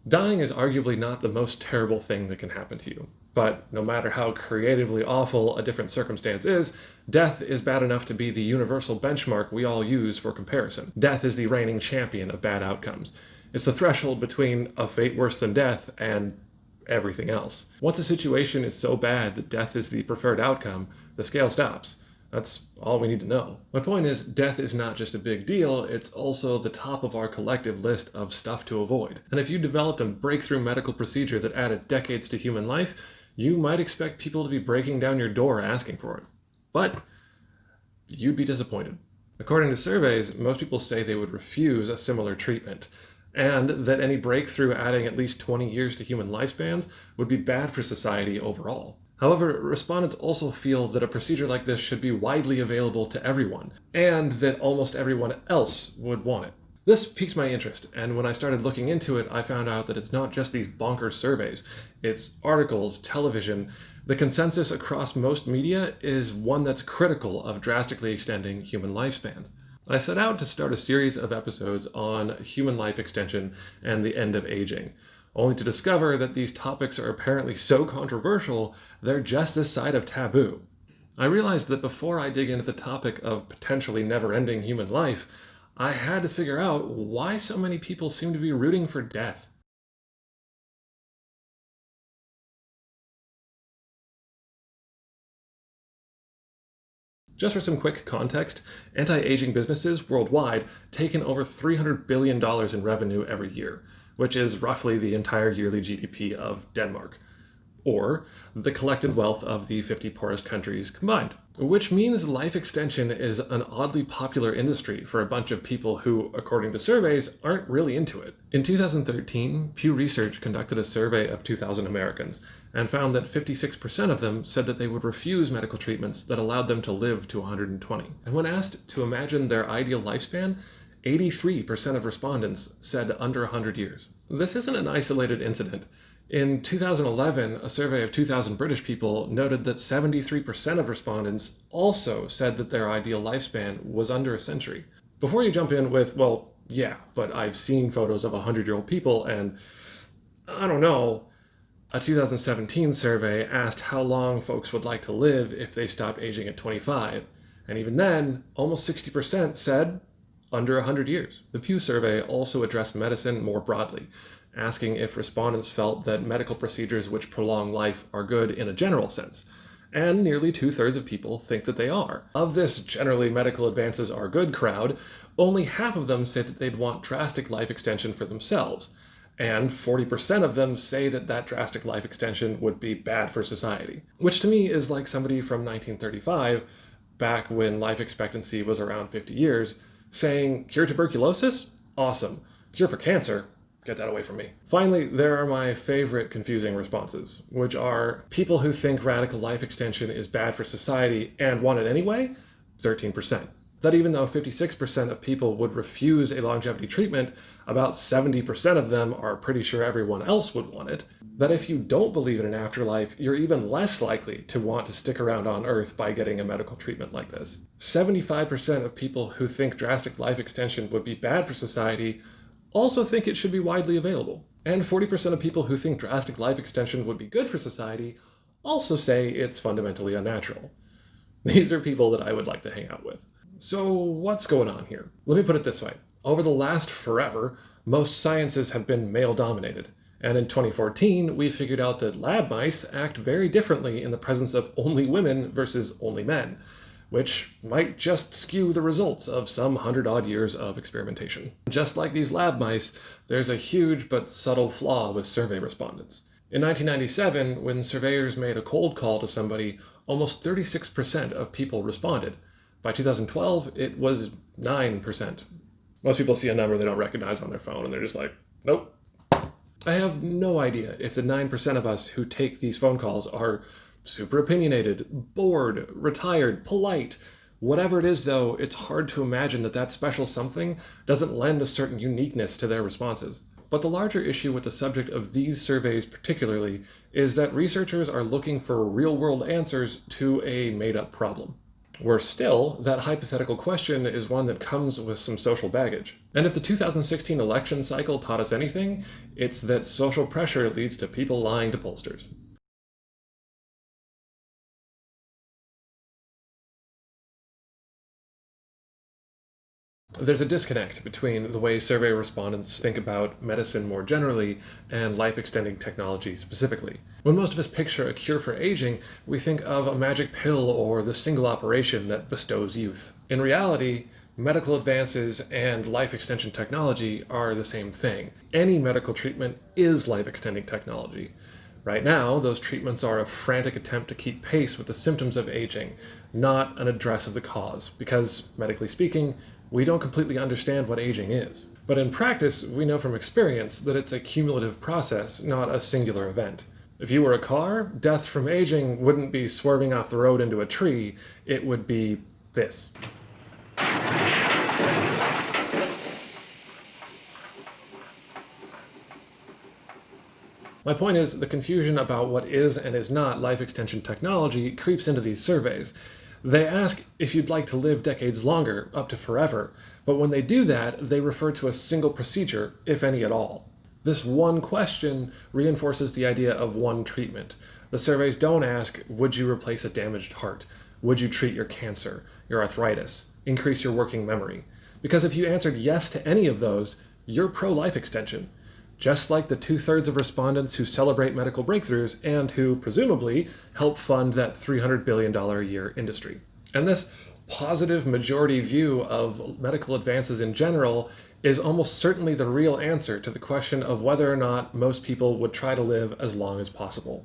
Dying is arguably not the most terrible thing that can happen to you. But no matter how creatively awful a different circumstance is, death is bad enough to be the universal benchmark we all use for comparison. Death is the reigning champion of bad outcomes. It's the threshold between a fate worse than death and everything else. Once a situation is so bad that death is the preferred outcome, the scale stops. That's all we need to know. My point is, death is not just a big deal, it's also the top of our collective list of stuff to avoid. And if you developed a breakthrough medical procedure that added decades to human life, you might expect people to be breaking down your door asking for it. But you'd be disappointed. According to surveys, most people say they would refuse a similar treatment, and that any breakthrough adding at least 20 years to human lifespans would be bad for society overall. However, respondents also feel that a procedure like this should be widely available to everyone, and that almost everyone else would want it. This piqued my interest, and when I started looking into it, I found out that it's not just these bonkers surveys. It's articles, television. The consensus across most media is one that's critical of drastically extending human lifespans. I set out to start a series of episodes on human life extension and the end of aging, only to discover that these topics are apparently so controversial, they're just this side of taboo. I realized that before I dig into the topic of potentially never-ending human life, I had to figure out why so many people seem to be rooting for death. Just for some quick context, anti-aging businesses worldwide take in over $300 billion in revenue every year, which is roughly the entire yearly GDP of Denmark, or the collected wealth of the 50 poorest countries combined. Which means life extension is an oddly popular industry for a bunch of people who, according to surveys, aren't really into it. In 2013, Pew Research conducted a survey of 2,000 Americans and found that 56% of them said that they would refuse medical treatments that allowed them to live to 120. And when asked to imagine their ideal lifespan, 83% of respondents said under 100 years. This isn't an isolated incident. In 2011, a survey of 2,000 British people noted that 73% of respondents also said that their ideal lifespan was under a century. Before you jump in with, well, yeah, but I've seen photos of 100-year-old people and I don't know, a 2017 survey asked how long folks would like to live if they stopped aging at 25. And even then, almost 60% said under 100 years. The Pew survey also addressed medicine more broadly, asking if respondents felt that medical procedures which prolong life are good in a general sense. And nearly 2/3 of people think that they are. Of this generally medical advances are good crowd, only half of them say that they'd want drastic life extension for themselves. And 40% of them say that that drastic life extension would be bad for society. Which to me is like somebody from 1935, back when life expectancy was around 50 years, saying, cure tuberculosis? Awesome. Cure for cancer? Get that away from me. Finally, there are my favorite confusing responses, which are people who think radical life extension is bad for society and want it anyway, 13%. That even though 56% of people would refuse a longevity treatment, about 70% of them are pretty sure everyone else would want it. That if you don't believe in an afterlife, you're even less likely to want to stick around on Earth by getting a medical treatment like this. 75% of people who think drastic life extension would be bad for society also think it should be widely available. And 40% of people who think drastic life extension would be good for society also say it's fundamentally unnatural. These are people that I would like to hang out with. So what's going on here? Let me put it this way. Over the last forever, most sciences have been male-dominated. And in 2014, we figured out that lab mice act very differently in the presence of only women versus only men, which might just skew the results of some 100-odd years of experimentation. Just like these lab mice, there's a huge but subtle flaw with survey respondents. In 1997, when surveyors made a cold call to somebody, almost 36% of people responded. By 2012, it was 9%. Most people see a number they don't recognize on their phone and they're just like, nope. I have no idea if the 9% of us who take these phone calls are super opinionated, bored, retired, polite. Whatever it is, though, it's hard to imagine that that special something doesn't lend a certain uniqueness to their responses. But the larger issue with the subject of these surveys particularly is that researchers are looking for real-world answers to a made-up problem. Worse still, that hypothetical question is one that comes with some social baggage. And if the 2016 election cycle taught us anything, it's that social pressure leads to people lying to pollsters. There's a disconnect between the way survey respondents think about medicine more generally and life-extending technology specifically. When most of us picture a cure for aging, we think of a magic pill or the single operation that bestows youth. In reality, medical advances and life extension technology are the same thing. Any medical treatment is life-extending technology. Right now, those treatments are a frantic attempt to keep pace with the symptoms of aging, not an address of the cause, because, medically speaking, we don't completely understand what aging is. But in practice, we know from experience that it's a cumulative process, not a singular event. If you were a car, death from aging wouldn't be swerving off the road into a tree, it would be this. My point is, the confusion about what is and is not life extension technology creeps into these surveys. They ask if you'd like to live decades longer, up to forever, but when they do that, they refer to a single procedure, if any at all. This one question reinforces the idea of one treatment. The surveys don't ask, would you replace a damaged heart? Would you treat your cancer, your arthritis, increase your working memory? Because if you answered yes to any of those, you're pro-life extension. Just like the 2/3 of respondents who celebrate medical breakthroughs and who, presumably, help fund that $300 billion a year industry. And this positive majority view of medical advances in general is almost certainly the real answer to the question of whether or not most people would try to live as long as possible.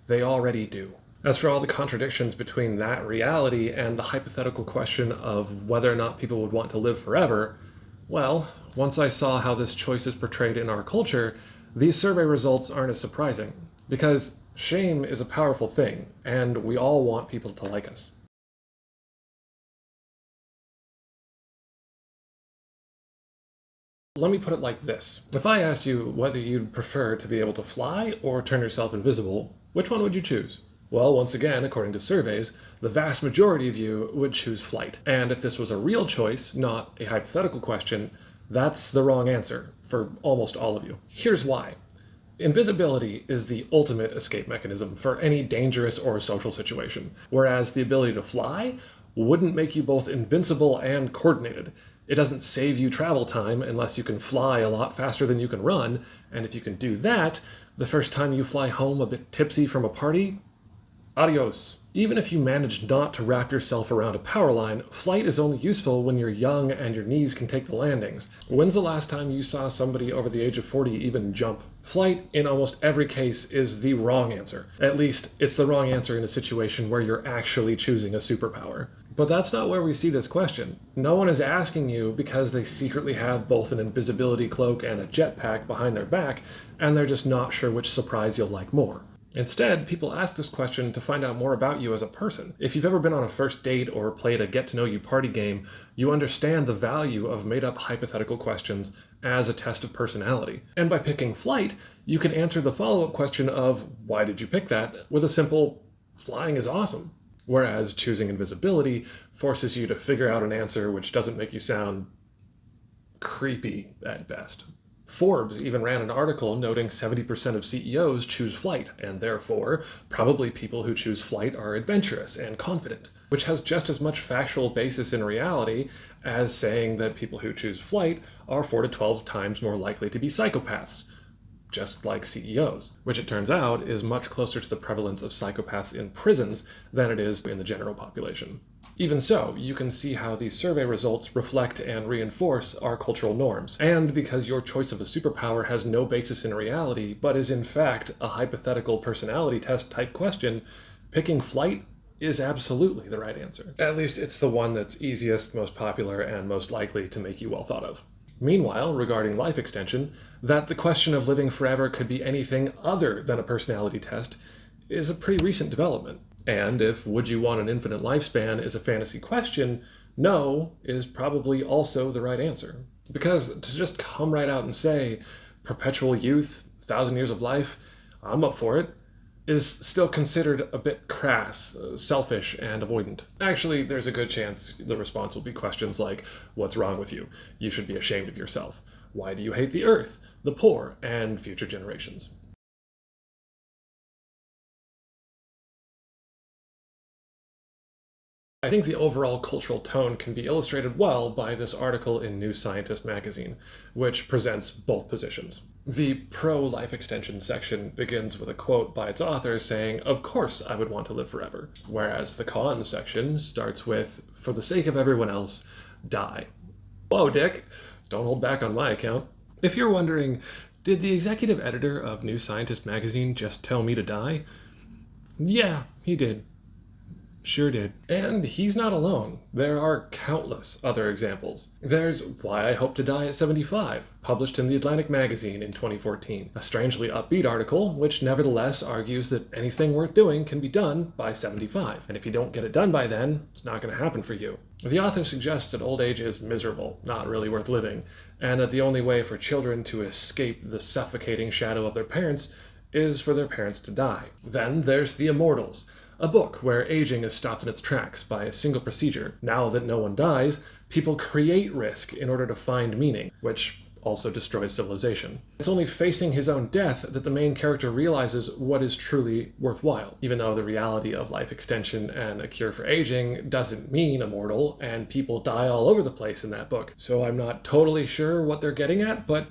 They already do. As for all the contradictions between that reality and the hypothetical question of whether or not people would want to live forever, well, once I saw how this choice is portrayed in our culture, these survey results aren't as surprising. Because shame is a powerful thing, and we all want people to like us. Let me put it like this. If I asked you whether you'd prefer to be able to fly or turn yourself invisible, which one would you choose? Well, once again, according to surveys, the vast majority of you would choose flight. And if this was a real choice, not a hypothetical question, that's the wrong answer for almost all of you. Here's why. Invisibility is the ultimate escape mechanism for any dangerous or social situation, whereas the ability to fly wouldn't make you both invincible and coordinated. It doesn't save you travel time unless you can fly a lot faster than you can run, and if you can do that, the first time you fly home a bit tipsy from a party, adios. Even if you manage not to wrap yourself around a power line, flight is only useful when you're young and your knees can take the landings. When's the last time you saw somebody over the age of 40 even jump? Flight, in almost every case, is the wrong answer. At least, it's the wrong answer in a situation where you're actually choosing a superpower. But that's not where we see this question. No one is asking you because they secretly have both an invisibility cloak and a jetpack behind their back, and they're just not sure which surprise you'll like more. Instead, people ask this question to find out more about you as a person. If you've ever been on a first date or played a get-to-know-you party game, you understand the value of made-up hypothetical questions as a test of personality. And by picking flight, you can answer the follow-up question of, why did you pick that, with a simple, flying is awesome. Whereas choosing invisibility forces you to figure out an answer which doesn't make you sound creepy at best. Forbes even ran an article noting 70% of CEOs choose flight, and therefore, probably people who choose flight are adventurous and confident, which has just as much factual basis in reality as saying that people who choose flight are 4 to 12 times more likely to be psychopaths, just like CEOs, which it turns out is much closer to the prevalence of psychopaths in prisons than it is in the general population. Even so, you can see how these survey results reflect and reinforce our cultural norms. And because your choice of a superpower has no basis in reality, but is in fact a hypothetical personality test type question, picking flight is absolutely the right answer. At least it's the one that's easiest, most popular, and most likely to make you well thought of. Meanwhile, regarding life extension, that the question of living forever could be anything other than a personality test is a pretty recent development. And if would you want an infinite lifespan is a fantasy question, no is probably also the right answer. Because to just come right out and say, perpetual youth, 1,000 years of life, I'm up for it, is still considered a bit crass, selfish, and avoidant. Actually, there's a good chance the response will be questions like, what's wrong with you? You should be ashamed of yourself. Why do you hate the earth, the poor, and future generations? I think the overall cultural tone can be illustrated well by this article in New Scientist magazine, which presents both positions. The pro-life extension section begins with a quote by its author saying, "Of course I would want to live forever," whereas the con section starts with, "For the sake of everyone else, die." Whoa, Dick, don't hold back on my account. If you're wondering, did the executive editor of New Scientist magazine just tell me to die? Yeah, he did. Sure did. And he's not alone. There are countless other examples. There's Why I Hope to Die at 75, published in the Atlantic magazine in 2014, a strangely upbeat article which nevertheless argues that anything worth doing can be done by 75, and if you don't get it done by then, it's not going to happen for you. The author suggests that old age is miserable, not really worth living, and that the only way for children to escape the suffocating shadow of their parents is for their parents to die. Then there's The Immortals, a book where aging is stopped in its tracks by a single procedure. Now that no one dies, people create risk in order to find meaning, which also destroys civilization. It's only facing his own death that the main character realizes what is truly worthwhile, even though the reality of life extension and a cure for aging doesn't mean immortal, and people die all over the place in that book. So I'm not totally sure what they're getting at, but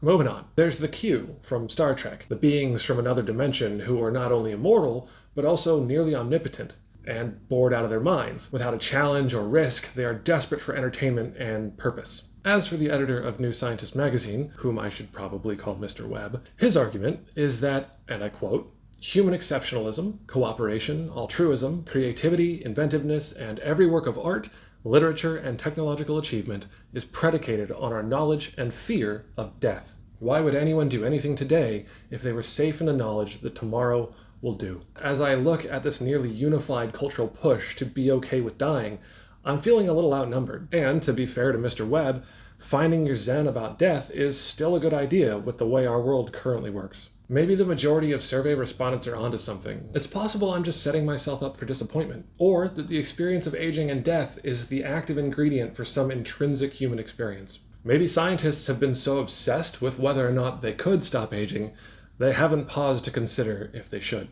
moving on. There's the Q from Star Trek, the beings from another dimension who are not only immortal, but also nearly omnipotent and bored out of their minds. Without a challenge or risk, they are desperate for entertainment and purpose. As for the editor of New Scientist magazine, whom I should probably call Mr. Webb, his argument is that, and I quote, "Human exceptionalism, cooperation, altruism, creativity, inventiveness, and every work of art, literature, and technological achievement is predicated on our knowledge and fear of death. Why would anyone do anything today if they were safe in the knowledge that tomorrow will do?" As I look at this nearly unified cultural push to be okay with dying, I'm feeling a little outnumbered. And to be fair to Mr. Webb, finding your zen about death is still a good idea with the way our world currently works. Maybe the majority of survey respondents are onto something. It's possible I'm just setting myself up for disappointment, or that the experience of aging and death is the active ingredient for some intrinsic human experience. Maybe scientists have been so obsessed with whether or not they could stop aging, they haven't paused to consider if they should.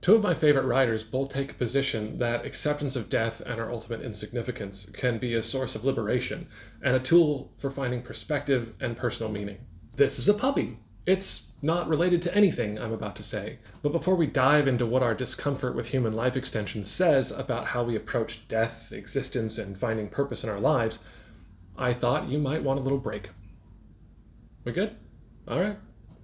Two of my favorite writers both take a position that acceptance of death and our ultimate insignificance can be a source of liberation and a tool for finding perspective and personal meaning. This is a puppy. It's not related to anything I'm about to say, but before we dive into what our discomfort with human life extension says about how we approach death, existence, and finding purpose in our lives, I thought you might want a little break. We good? All right.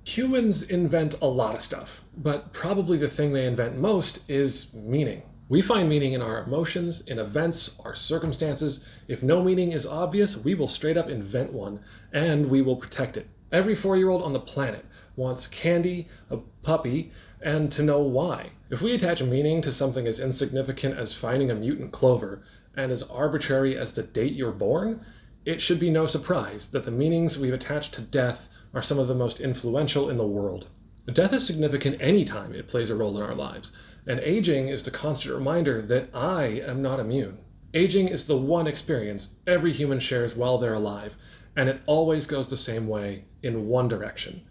Humans invent a lot of stuff, but probably the thing they invent most is meaning. We find meaning in our emotions, in events, our circumstances. If no meaning is obvious, we will straight up invent one, and we will protect it. Every 4-year-old on the planet wants candy, a puppy, and to know why. If we attach meaning to something as insignificant as finding a mutant clover, and as arbitrary as the date you're born, it should be no surprise that the meanings we've attached to death are some of the most influential in the world. Death is significant any time it plays a role in our lives, and aging is the constant reminder that I am not immune. Aging is the one experience every human shares while they're alive, and it always goes the same way in one direction: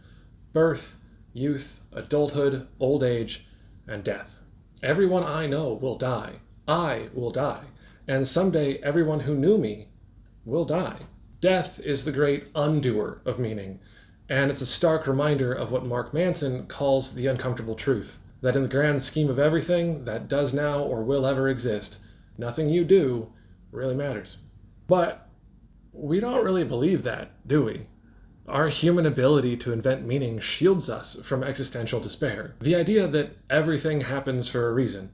birth, youth, adulthood, old age, and death. Everyone I know will die. I will die. And someday everyone who knew me will die. Death is the great undoer of meaning, and it's a stark reminder of what Mark Manson calls the uncomfortable truth, that in the grand scheme of everything that does now or will ever exist, nothing you do really matters. But we don't really believe that, do we? Our human ability to invent meaning shields us from existential despair. The idea that everything happens for a reason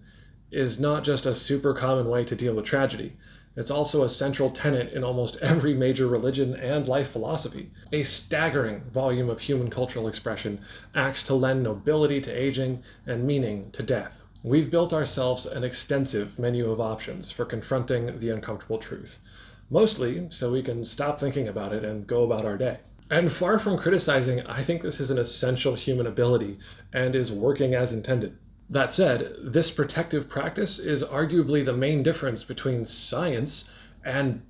is not just a super common way to deal with tragedy. It's also a central tenet in almost every major religion and life philosophy. A staggering volume of human cultural expression acts to lend nobility to aging and meaning to death. We've built ourselves an extensive menu of options for confronting the uncomfortable truth, mostly so we can stop thinking about it and go about our day. And far from criticizing, I think this is an essential human ability and is working as intended. That said, this protective practice is arguably the main difference between science and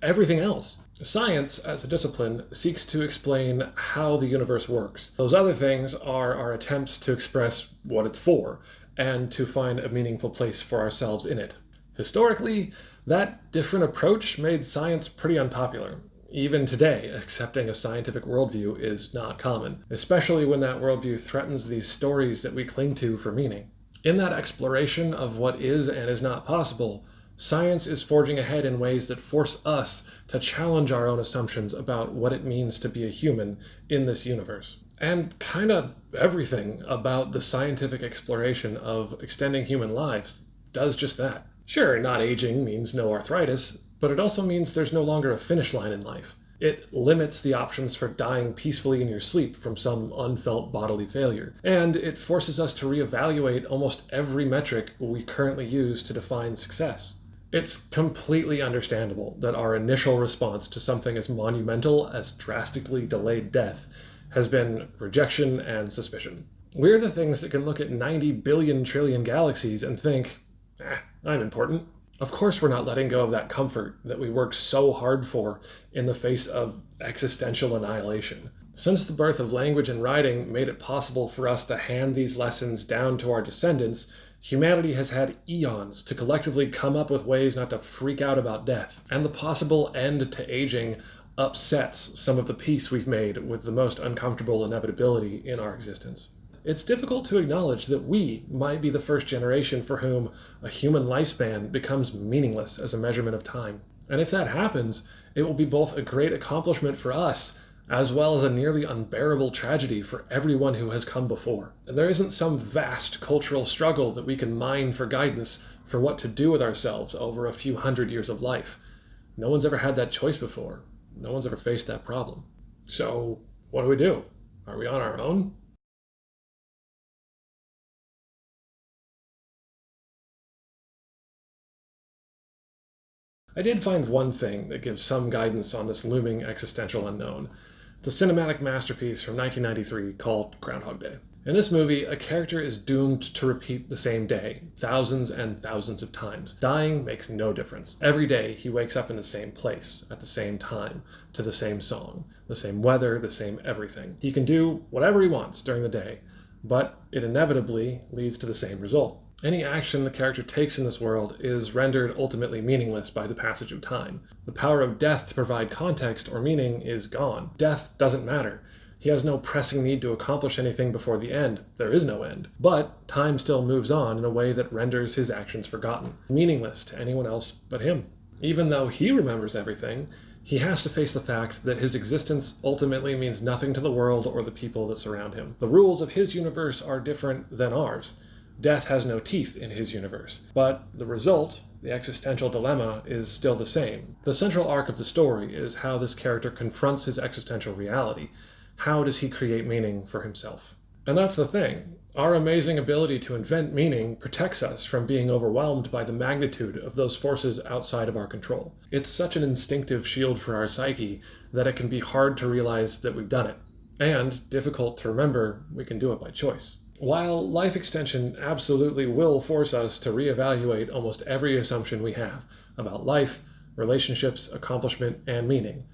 everything else. Science, as a discipline, seeks to explain how the universe works. Those other things are our attempts to express what it's for and to find a meaningful place for ourselves in it. Historically, that different approach made science pretty unpopular. Even today, accepting a scientific worldview is not common, especially when that worldview threatens these stories that we cling to for meaning. In that exploration of what is and is not possible, science is forging ahead in ways that force us to challenge our own assumptions about what it means to be a human in this universe. And kind of everything about the scientific exploration of extending human lives does just that. Sure, not aging means no arthritis, but it also means there's no longer a finish line in life. It limits the options for dying peacefully in your sleep from some unfelt bodily failure. And it forces us to reevaluate almost every metric we currently use to define success. It's completely understandable that our initial response to something as monumental as drastically delayed death has been rejection and suspicion. We're the things that can look at 90 billion trillion galaxies and think, I'm important. Of course we're not letting go of that comfort that we worked so hard for in the face of existential annihilation. Since the birth of language and writing made it possible for us to hand these lessons down to our descendants, humanity has had eons to collectively come up with ways not to freak out about death. And the possible end to aging upsets some of the peace we've made with the most uncomfortable inevitability in our existence. It's difficult to acknowledge that we might be the first generation for whom a human lifespan becomes meaningless as a measurement of time. And if that happens, it will be both a great accomplishment for us, as well as a nearly unbearable tragedy for everyone who has come before. And there isn't some vast cultural struggle that we can mine for guidance for what to do with ourselves over a few hundred years of life. No one's ever had that choice before. No one's ever faced that problem. So, what do? Are we on our own? I did find one thing that gives some guidance on this looming existential unknown. It's a cinematic masterpiece from 1993 called Groundhog Day. In this movie, a character is doomed to repeat the same day, thousands and thousands of times. Dying makes no difference. Every day, he wakes up in the same place, at the same time, to the same song, the same weather, the same everything. He can do whatever he wants during the day, but it inevitably leads to the same result. Any action the character takes in this world is rendered ultimately meaningless by the passage of time. The power of death to provide context or meaning is gone. Death doesn't matter. He has no pressing need to accomplish anything before the end. There is no end. But time still moves on in a way that renders his actions forgotten, meaningless to anyone else but him. Even though he remembers everything, he has to face the fact that his existence ultimately means nothing to the world or the people that surround him. The rules of his universe are different than ours. Death has no teeth in his universe, but the result, the existential dilemma, is still the same. The central arc of the story is how this character confronts his existential reality. How does he create meaning for himself? And that's the thing. Our amazing ability to invent meaning protects us from being overwhelmed by the magnitude of those forces outside of our control. It's such an instinctive shield for our psyche that it can be hard to realize that we've done it, and difficult to remember we can do it by choice. While life extension absolutely will force us to reevaluate almost every assumption we have about life, relationships, accomplishment, and meaning,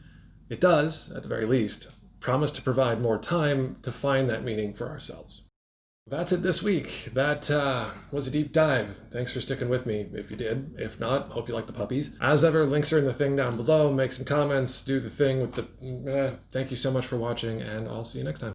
it does, at the very least, promise to provide more time to find that meaning for ourselves. That's it this week. That was a deep dive. Thanks for sticking with me if you did. If not, hope you like the puppies. As ever, links are in the thing down below. Make some comments, do the thing with the... Thank you so much for watching, and I'll see you next time.